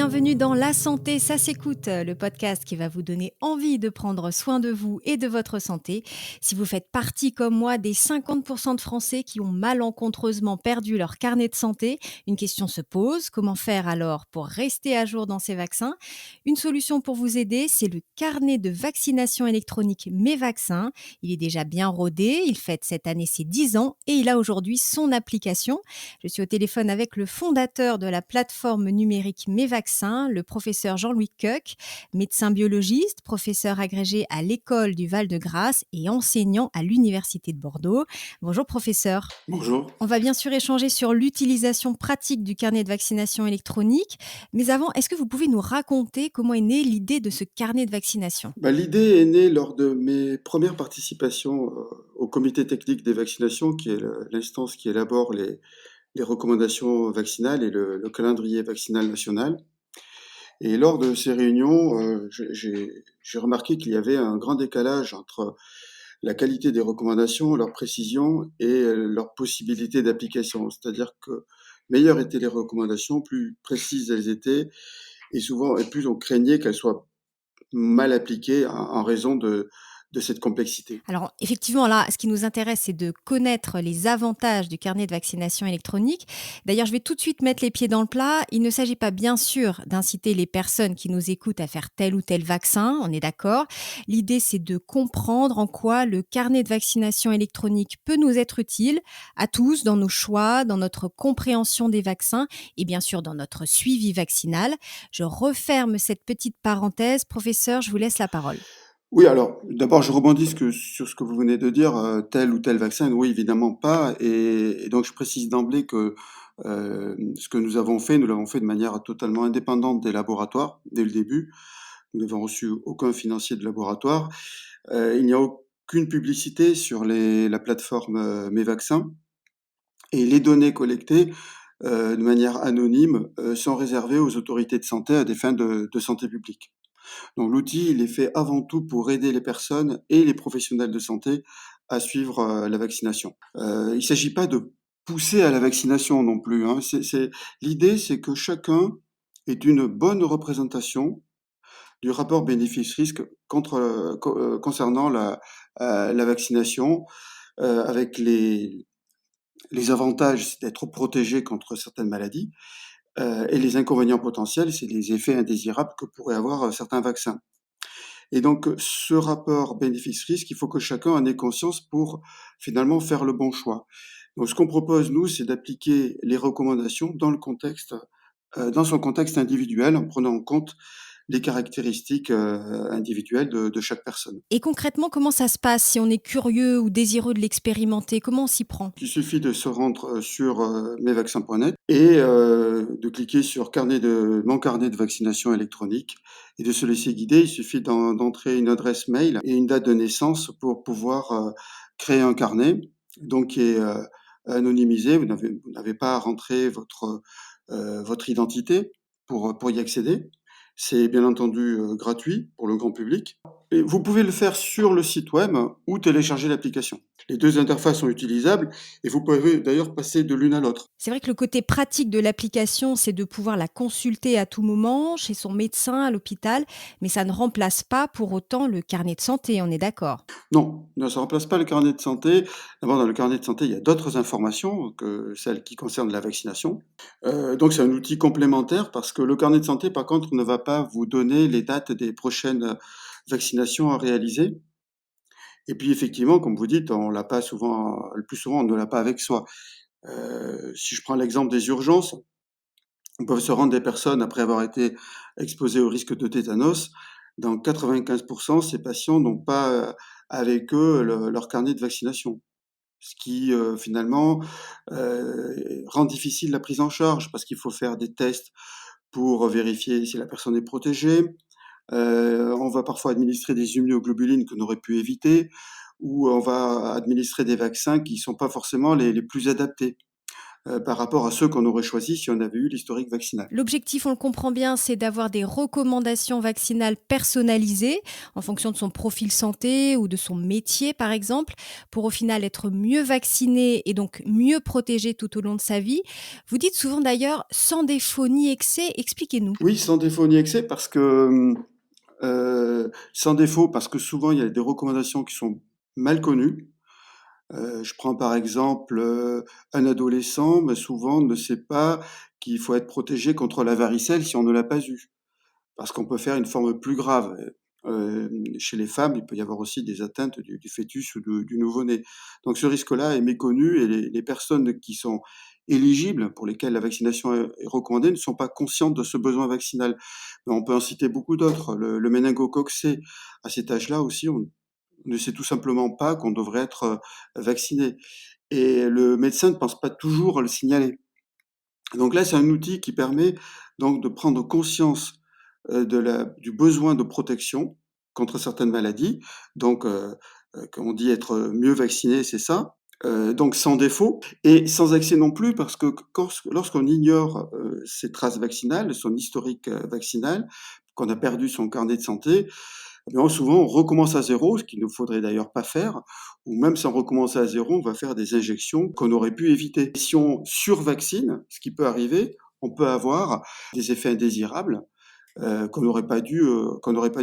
bienvenue dans La Santé, ça s'écoute, le podcast qui va vous donner envie de prendre soin de vous et de votre santé. Si vous faites partie comme moi des 50% de Français qui ont malencontreusement perdu leur carnet de santé, une question se pose, comment faire alors pour rester à jour dans ces vaccins? Une solution pour vous aider, c'est le carnet de vaccination électronique Mes Vaccins. Il est déjà bien rodé, il fête cette année ses 10 ans et il a aujourd'hui son application. Je suis au téléphone avec le fondateur de la plateforme numérique Mes Vaccins, le professeur Jean-Louis Koch, médecin biologiste, professeur agrégé à l'école du Val-de-Grâce et enseignant à l'Université de Bordeaux. Bonjour professeur. Bonjour. On va bien sûr échanger sur l'utilisation pratique du carnet de vaccination électronique. Mais avant, est-ce que vous pouvez nous raconter comment est née l'idée de ce carnet de vaccination? L'idée est née lors de mes premières participations, au comité technique des vaccinations, qui est l'instance qui élabore les recommandations vaccinales et le calendrier vaccinal national. Et lors de ces réunions, j'ai remarqué qu'il y avait un grand décalage entre la qualité des recommandations, leur précision et leur possibilité d'application. C'est-à-dire que meilleures étaient les recommandations, plus précises elles étaient et plus on craignait qu'elles soient mal appliquées en raison de cette complexité. Alors effectivement, là, ce qui nous intéresse, c'est de connaître les avantages du carnet de vaccination électronique. D'ailleurs, je vais tout de suite mettre les pieds dans le plat. Il ne s'agit pas, bien sûr, d'inciter les personnes qui nous écoutent à faire tel ou tel vaccin, on est d'accord. L'idée, c'est de comprendre en quoi le carnet de vaccination électronique peut nous être utile à tous dans nos choix, dans notre compréhension des vaccins et bien sûr dans notre suivi vaccinal. Je referme cette petite parenthèse. Professeur, je vous laisse la parole. Oui, alors, d'abord, je rebondis sur ce que vous venez de dire, tel ou tel vaccin, oui, évidemment pas et donc je précise d'emblée que, ce que nous l'avons fait de manière totalement indépendante des laboratoires, dès le début. Nous n'avons reçu aucun financier de laboratoire. Il n'y a aucune publicité sur la plateforme, Mes Vaccins et les données collectées, de manière anonyme, sont réservées aux autorités de santé à des fins de santé publique. Donc l'outil, il est fait avant tout pour aider les personnes et les professionnels de santé à suivre, la vaccination. Il ne s'agit pas de pousser à la vaccination non plus, hein. L'idée, c'est que chacun ait une bonne représentation du rapport bénéfice-risque concernant la vaccination, avec les avantages, c'est d'être protégé contre certaines maladies, et les inconvénients potentiels, c'est les effets indésirables que pourraient avoir, certains vaccins. Et donc, ce rapport bénéfice-risque, il faut que chacun en ait conscience pour finalement faire le bon choix. Donc ce qu'on propose, nous, c'est d'appliquer les recommandations dans son contexte individuel, en prenant en compte les caractéristiques, individuelles de chaque personne. Et concrètement, comment ça se passe si on est curieux ou désireux de l'expérimenter? Comment on s'y prend? Il suffit de se rendre, sur, mesvaccins.net et de cliquer sur mon carnet de vaccination électronique et de se laisser guider. Il suffit d'entrer une adresse mail et une date de naissance pour pouvoir, créer un carnet, donc qui est, anonymisé. Vous n'avez pas à rentrer votre identité pour y accéder. C'est bien entendu, gratuit pour le grand public et vous pouvez le faire sur le site web ou télécharger l'application. Les 2 interfaces sont utilisables et vous pouvez d'ailleurs passer de l'une à l'autre. C'est vrai que le côté pratique de l'application, c'est de pouvoir la consulter à tout moment, chez son médecin, à l'hôpital, mais ça ne remplace pas pour autant le carnet de santé, on est d'accord? Non, non, ça ne remplace pas le carnet de santé. D'abord, dans le carnet de santé, il y a d'autres informations que celles qui concernent la vaccination. Donc c'est un outil complémentaire parce que le carnet de santé, par contre, ne va pas vous donner les dates des prochaines, vaccinations à réaliser. Et puis effectivement, comme vous dites, on l'a pas souvent le plus souvent, on ne l'a pas avec soi. Si je prends l'exemple des urgences, où peuvent se rendre des personnes après avoir été exposées au risque de tétanos. Dans 95 ces patients n'ont pas, avec eux leur carnet de vaccination. Ce qui, finalement, rend difficile la prise en charge parce qu'il faut faire des tests pour vérifier si la personne est protégée. On va parfois administrer des immunoglobulines qu'on aurait pu éviter ou on va administrer des vaccins qui ne sont pas forcément les plus adaptés. par rapport à ceux qu'on aurait choisis si on avait eu l'historique vaccinal. L'objectif, on le comprend bien, c'est d'avoir des recommandations vaccinales personnalisées en fonction de son profil santé ou de son métier, par exemple, pour au final être mieux vacciné et donc mieux protégé tout au long de sa vie. Vous dites souvent d'ailleurs sans défaut ni excès, expliquez-nous. Oui, sans défaut ni excès parce que, sans défaut parce que souvent il y a des recommandations qui sont mal connues. Je prends par exemple, un adolescent, bah, souvent ne sait pas qu'il faut être protégé contre la varicelle si on ne l'a pas eu. Parce qu'on peut faire une forme plus grave. Chez les femmes, il peut y avoir aussi des atteintes du fœtus ou du nouveau-né. Donc ce risque-là est méconnu et les personnes qui sont éligibles, pour lesquelles la vaccination est recommandée, ne sont pas conscientes de ce besoin vaccinal. Mais on peut en citer beaucoup d'autres. Le méningocoque C, à cet âge-là aussi, on ne sait tout simplement pas qu'on devrait être, vacciné et le médecin ne pense pas toujours à le signaler. Donc là, c'est un outil qui permet donc de prendre conscience, du besoin de protection contre certaines maladies. Donc, quand on dit être mieux vacciné, c'est ça. Donc sans défaut et sans excès non plus parce que lorsqu'on ignore, ses traces vaccinales, son historique, vaccinal, qu'on a perdu son carnet de santé, eh bien, souvent, on recommence à zéro, ce qu'il ne faudrait d'ailleurs pas faire, ou même sans recommencer à zéro, on va faire des injections qu'on aurait pu éviter. Si on survaccine, ce qui peut arriver, on peut avoir des effets indésirables qu'on n'aurait pas dû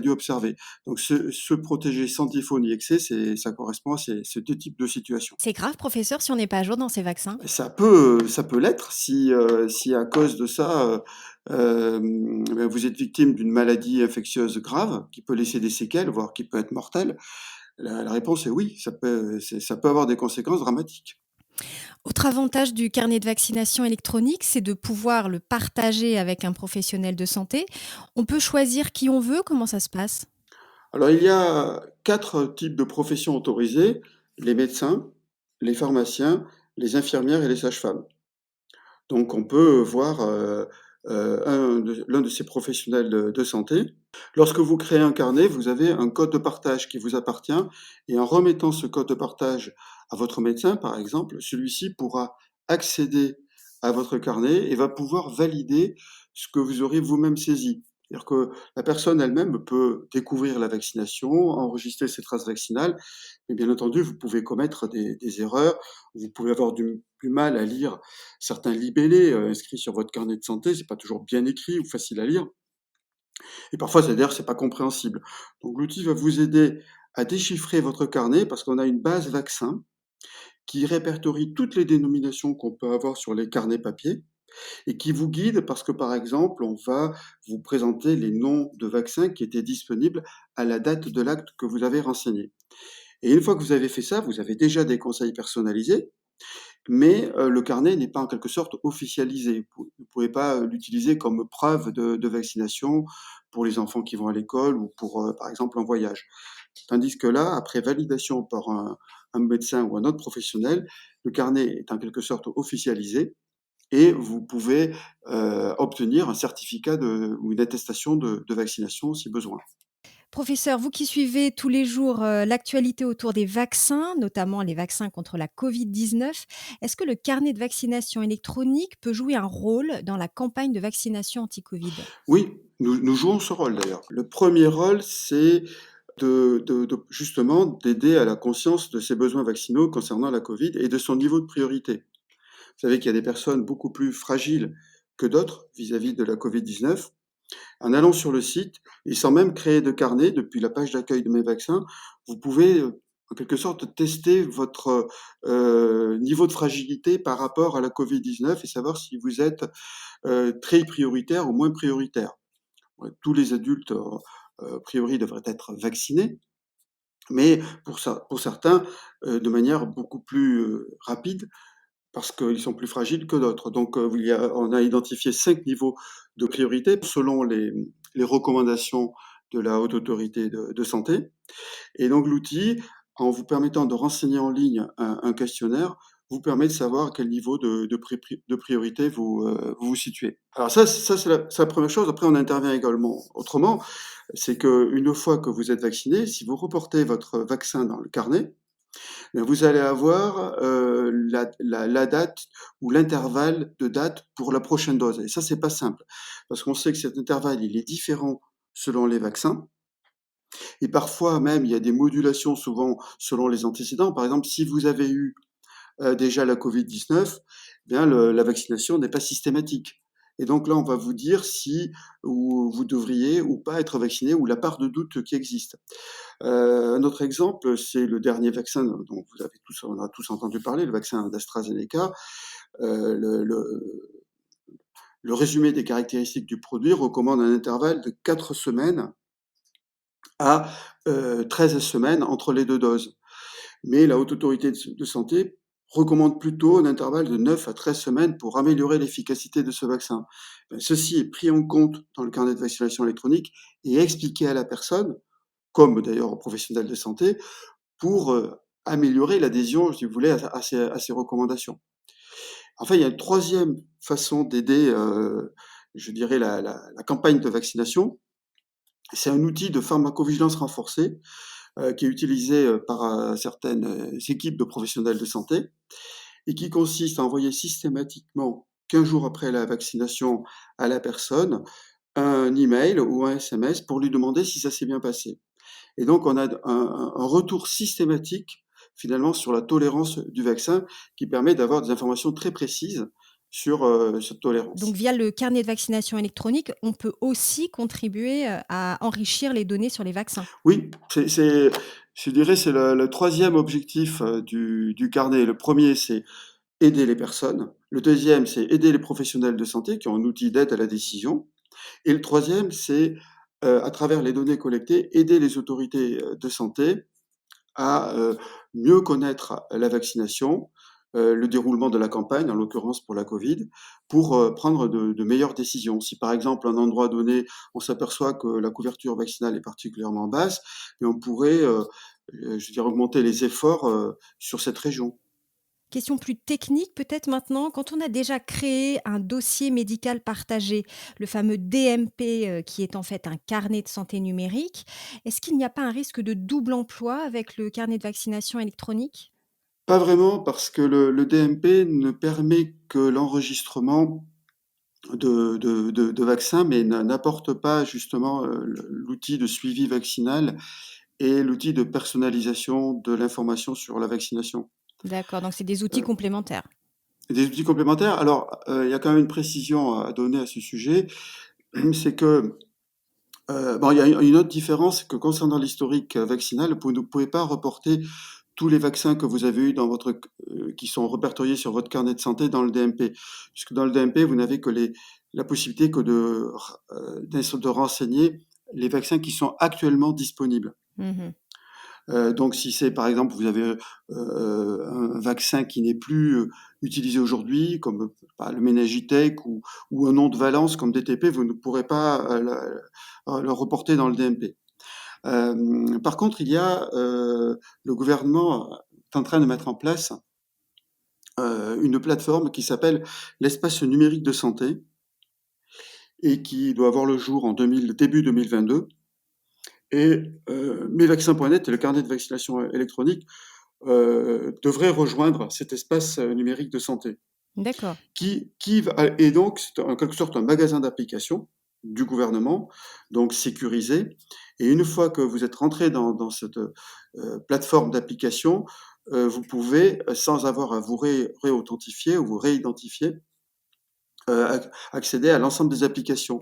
observer. Donc se protéger sans défaut ni excès, ça correspond à ces 2 types de situations. C'est grave, professeur, si on n'est pas à jour dans ces vaccins? Ça peut l'être si à cause de ça, bah, vous êtes victime d'une maladie infectieuse grave qui peut laisser des séquelles, voire qui peut être mortelle. La réponse est oui, ça peut avoir des conséquences dramatiques. Autre avantage du carnet de vaccination électronique, c'est de pouvoir le partager avec un professionnel de santé. On peut choisir qui on veut, comment ça se passe? Alors il y a 4 types de professions autorisées: les médecins, les pharmaciens, les infirmières et les sages-femmes. Donc on peut voir, l'un de ces professionnels de santé. Lorsque vous créez un carnet, vous avez un code de partage qui vous appartient et en remettant ce code de partage à votre médecin, par exemple, celui-ci pourra accéder à votre carnet et va pouvoir valider ce que vous aurez vous-même saisi. C'est-à-dire que la personne elle-même peut découvrir la vaccination, enregistrer ses traces vaccinales, mais bien entendu, vous pouvez commettre des erreurs, vous pouvez avoir du mal à lire certains libellés, inscrits sur votre carnet de santé, c'est pas toujours bien écrit ou facile à lire et parfois c'est pas compréhensible. Donc l'outil va vous aider à déchiffrer votre carnet parce qu'on a une base vaccin qui répertorie toutes les dénominations qu'on peut avoir sur les carnets papier et qui vous guide parce que, par exemple, on va vous présenter les noms de vaccins qui étaient disponibles à la date de l'acte que vous avez renseigné et une fois que vous avez fait ça, vous avez déjà des conseils personnalisés mais le carnet n'est pas en quelque sorte officialisé. Vous ne pouvez pas, l'utiliser comme preuve de vaccination pour les enfants qui vont à l'école ou pour, par exemple, un voyage. Tandis que là, après validation par un médecin ou un autre professionnel, le carnet est en quelque sorte officialisé et vous pouvez, obtenir un certificat ou une attestation de vaccination si besoin. Professeur, vous qui suivez tous les jours l'actualité autour des vaccins, notamment les vaccins contre la Covid-19, est-ce que le carnet de vaccination électronique peut jouer un rôle dans la campagne de vaccination anti-Covid? Oui, nous jouons ce rôle d'ailleurs. Le premier rôle, c'est de justement d'aider à la conscience de ses besoins vaccinaux concernant la Covid et de son niveau de priorité. Vous savez qu'il y a des personnes beaucoup plus fragiles que d'autres vis-à-vis de la Covid-19. En allant sur le site et sans même créer de carnet, depuis la page d'accueil de mes vaccins, vous pouvez, en quelque sorte tester votre, niveau de fragilité par rapport à la Covid-19 et savoir si vous êtes, très prioritaire ou moins prioritaire. Ouais, tous les adultes, a priori devraient être vaccinés, mais pour certains, de manière beaucoup plus, rapide parce qu'ils sont plus fragiles que d'autres. Donc, on a identifié 5 niveaux de priorité selon les recommandations de la Haute Autorité de santé et donc l'outil, en vous permettant de renseigner en ligne un questionnaire, vous permet de savoir à quel niveau de priorité vous vous situez. Alors ça c'est la 1re chose. Après on intervient également autrement, c'est qu'une fois que vous êtes vacciné, si vous reportez votre vaccin dans le carnet, bien, vous allez avoir la date ou l'intervalle de date pour la prochaine dose. Et ça, c'est pas simple, parce qu'on sait que cet intervalle, il est différent selon les vaccins. Et parfois même, il y a des modulations souvent selon les antécédents. Par exemple, si vous avez eu déjà la Covid-19, eh bien la vaccination n'est pas systématique. Et donc là, on va vous dire si ou vous devriez ou pas être vacciné ou la part de doute qui existe. Un autre exemple, c'est le dernier vaccin dont on a tous entendu parler, le vaccin d'AstraZeneca. Le résumé des caractéristiques du produit recommande un intervalle de 4 semaines à 13 semaines entre les deux doses. Mais la Haute Autorité de Santé recommande plutôt un intervalle de 9 à 13 semaines pour améliorer l'efficacité de ce vaccin. Ceci est pris en compte dans le carnet de vaccination électronique et expliqué à la personne, comme d'ailleurs aux professionnels de santé, pour améliorer l'adhésion, si vous voulez, à ces recommandations. Enfin, il y a une troisième façon d'aider, je dirais, la campagne de vaccination. C'est un outil de pharmacovigilance renforcée qui est utilisé par certaines équipes de professionnels de santé et qui consiste à envoyer systématiquement, 15 jours après la vaccination, à la personne un email ou un SMS pour lui demander si ça s'est bien passé. Et donc, on a un retour systématique, finalement, sur la tolérance du vaccin, qui permet d'avoir des informations très précises sur cette Donc tolérance. via le carnet de vaccination électronique, on peut aussi contribuer, à enrichir les données sur les vaccins? Oui, je dirais, c'est le troisième objectif du carnet. Le premier, c'est aider les personnes. Le deuxième, c'est aider les professionnels de santé qui ont un outil d'aide à la décision. Et le troisième, c'est, à travers les données collectées, aider les autorités de santé à mieux connaître la vaccination, le déroulement de la campagne, en l'occurrence pour la Covid, pour prendre de meilleures décisions. Si par exemple, à un endroit donné, on s'aperçoit que la couverture vaccinale est particulièrement basse, et on pourrait, je dirais, augmenter les efforts sur cette région. Question plus technique peut-être maintenant, quand on a déjà créé un dossier médical partagé, le fameux DMP, qui est en fait un carnet de santé numérique, est-ce qu'il n'y a pas un risque de double emploi avec le carnet de vaccination électronique? Pas vraiment, parce que le DMP ne permet que l'enregistrement de vaccins, mais n'apporte pas justement l'outil de suivi vaccinal et l'outil de personnalisation de l'information sur la vaccination. D'accord, donc c'est des outils Heu, complémentaires. des outils complémentaires. Alors, il y a quand même une précision à donner à ce sujet, c'est que, bon, il y a une autre différence, c'est que concernant l'historique vaccinal, vous ne pouvez pas reporter tous les vaccins que vous avez eus dans votre qui sont répertoriés sur votre carnet de santé dans le DMP. Puisque dans le DMP, vous n'avez que la possibilité que de renseigner les vaccins qui sont actuellement disponibles. Mmh. Donc si c'est par exemple, vous avez, un vaccin qui n'est plus, utilisé aujourd'hui comme, bah, le Méningitech ou un nom de Valence comme DTP, vous ne pourrez pas, le reporter dans le DMP. Par contre, le gouvernement est en train de mettre en place, une plateforme qui s'appelle l'espace numérique de santé et qui doit voir le jour en début 2022 et mesvaccins.net et le carnet de vaccination électronique devrait rejoindre cet espace numérique de santé, D'accord. qui va et donc c'est en quelque sorte un magasin d'applications du gouvernement, donc sécurisé. Et une fois que vous êtes rentré dans cette plateforme d'application, vous pouvez, sans avoir à vous réauthentifier ou vous réidentifier, accéder à l'ensemble des applications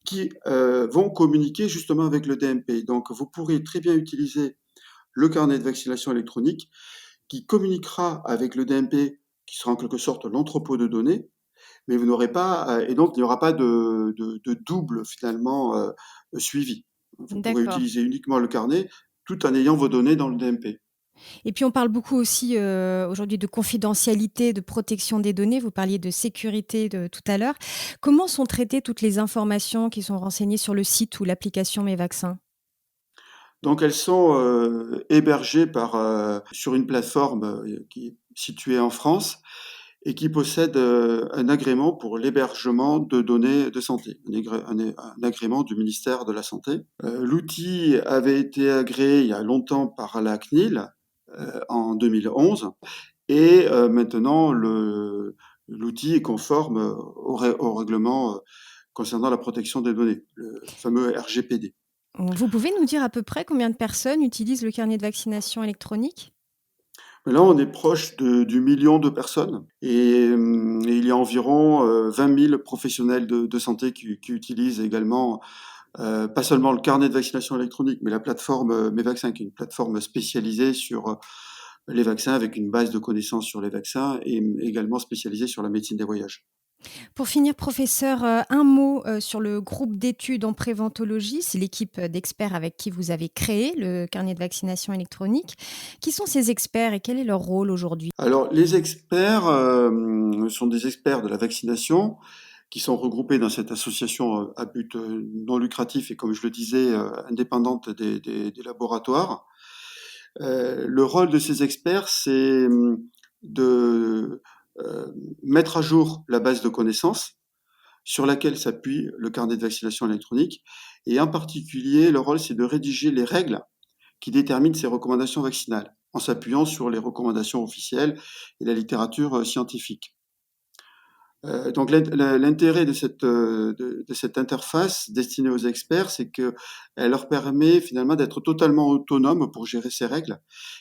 qui vont communiquer justement avec le DMP. Donc vous pourrez très bien utiliser le carnet de vaccination électronique qui communiquera avec le DMP, qui sera en quelque sorte l'entrepôt de données, mais vous n'aurez pas, et donc il n'y aura pas de double finalement suivi. Vous pourrez D'accord. utiliser uniquement le carnet tout en ayant vos données dans le DMP. Et puis on parle beaucoup aussi, aujourd'hui de confidentialité, de protection des données. Vous parliez de sécurité de tout à l'heure. Comment sont traitées toutes les informations qui sont renseignées sur le site ou l'application Mes Vaccins? Donc elles sont hébergées sur une plateforme qui est située en France et qui possède un agrément pour l'hébergement de données de santé, un agrément du ministère de la Santé. L'outil avait été agréé il y a longtemps par la CNIL, en 2011 et maintenant l'outil est conforme, au règlement, concernant la protection des données, le fameux RGPD. Vous pouvez nous dire à peu près combien de personnes utilisent le carnet de vaccination électronique? Mais là, on est proche du million de personnes et il y a environ, 20 000 professionnels de santé qui utilisent également, pas seulement le carnet de vaccination électronique, mais la plateforme, Mes Vaccins, qui est une plateforme spécialisée sur, les vaccins avec une base de connaissances sur les vaccins et également spécialisée sur la médecine des voyages. Pour finir, professeur, un mot, sur le groupe d'études en préventologie. C'est l'équipe, d'experts avec qui vous avez créé le carnet de vaccination électronique. Qui sont ces experts et quel est leur rôle aujourd'hui? Alors les experts, sont des experts de la vaccination qui sont regroupés dans cette association, à but, non lucratif et comme je le disais, indépendante des laboratoires. Le rôle de ces experts, c'est, de, mettre à jour la base de connaissances sur laquelle s'appuie le carnet de vaccination électronique et en particulier, le rôle, c'est de rédiger les règles qui déterminent ces recommandations vaccinales, en s'appuyant sur les recommandations officielles et la littérature, scientifique. Donc l'intérêt de cette interface destinée aux experts, c'est qu'elle leur permet finalement d'être totalement autonomes pour gérer ces règles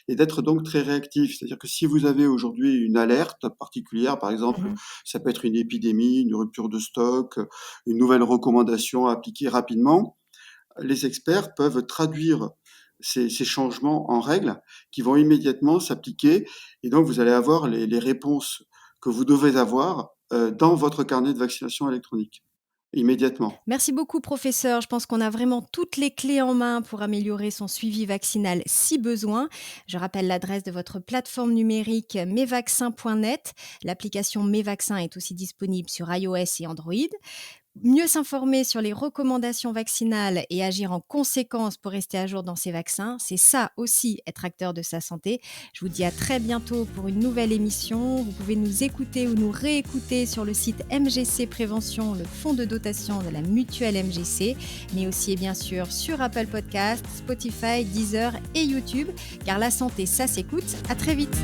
et d'être donc très réactifs. C'est-à-dire que si vous avez aujourd'hui une alerte particulière, par exemple, Mmh. ça peut être une épidémie, une rupture de stock, une nouvelle recommandation à appliquer rapidement, les experts peuvent traduire ces changements en règles qui vont immédiatement s'appliquer et donc vous allez avoir les réponses que vous devez avoir, dans votre carnet de vaccination électronique, immédiatement. Merci beaucoup, professeur. Je pense qu'on a vraiment toutes les clés en main pour améliorer son suivi vaccinal si besoin. Je rappelle l'adresse de votre plateforme numérique mesvaccins.net. L'application Mes Vaccins est aussi disponible sur iOS et Android. Mieux s'informer sur les recommandations vaccinales et agir en conséquence pour rester à jour dans ses vaccins, c'est ça aussi être acteur de sa santé. Je vous dis à très bientôt pour une nouvelle émission. Vous pouvez nous écouter ou nous réécouter sur le site MGC Prévention, le fonds de dotation de la mutuelle MGC, mais aussi et bien sûr sur Apple Podcasts, Spotify, Deezer et YouTube, car la santé, ça s'écoute. À très vite.